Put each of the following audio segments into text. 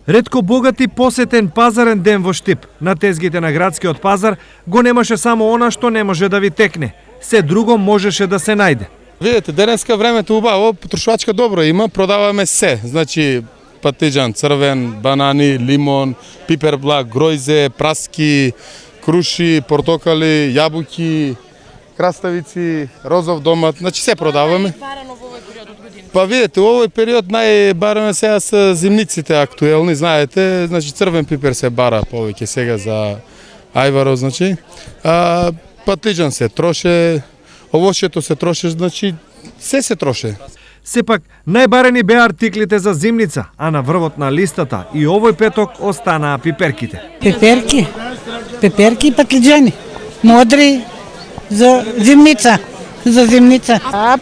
Ретко богат и посетен пазарен ден во Штип. На тезгите на градскиот пазар го немаше само она што не може да ви текне. Се друго можеше да се најде. Видете, денеска времето убаво, потрошувачка добро има, продаваме се. Значи патиџан црвен, банани, лимон, пипер блак, гројзе, праски, круши, портокали, јабуки, краставици, розов домат, значи се продаваме. Па видите, во овој период најбарано сега се зимниците актуелни, знаете, значи црвен пипер се бара повеќе сега за ајваро, значи. Патиџан се троше, овошјето се троше, значи се троше. Сепак, најбарени беа артиклите за зимница, а на врвот на листата и овој петок останаа пиперките. Пеперки и патиџани, модри за зимница.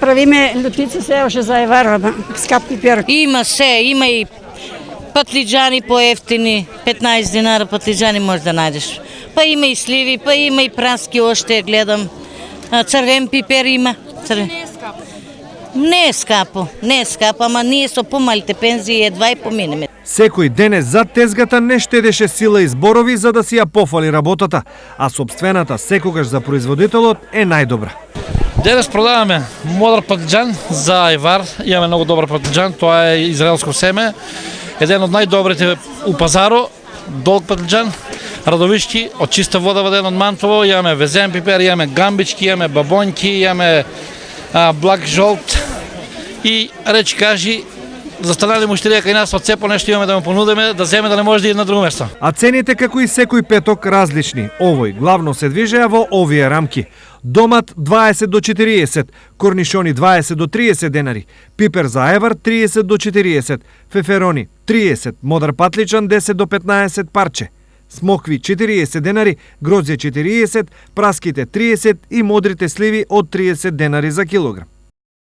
Правиме лютици се още за ајвар, скап пипер. Има се, има и патлиџани поевтини, 15 динара патлиџани може да најдеш. Па има и сливи, па има и праски, още гледам. Црвен пипер има. Не е скапо, ама ние со помалите пензии едва и поминеме. Секој денес зад тезгата не штедеше сила и зборови за да си ја пофали работата, а собствената секогаш за производителот е најдобра. Денес продаваме модър патиџан за ајвар. Имаме много добар патиџан, тоа е израелско семе. Еден од најдобрите у пазаро, долг патиџан, радовишки, од чиста вода ваден од Мантово. Имаме везен пипер, имаме гамбички, имаме бабонки, имаме блак жолт. И речи кажи, застанали муштерија кај нас, од се по нешто имаме да му понудиме, да земе да не може да иде на друго место. А цените како и секој петок различни. Овој главно се движеа во овие рамки. Домат 20 до 40, корнишони 20 до 30 денари, пипер за ајвар 30 до 40, феферони 30, модър патличан 10 до 15 парче, смокви 40 денари, грозје 40, праските 30 и модрите сливи од 30 денари за килограм.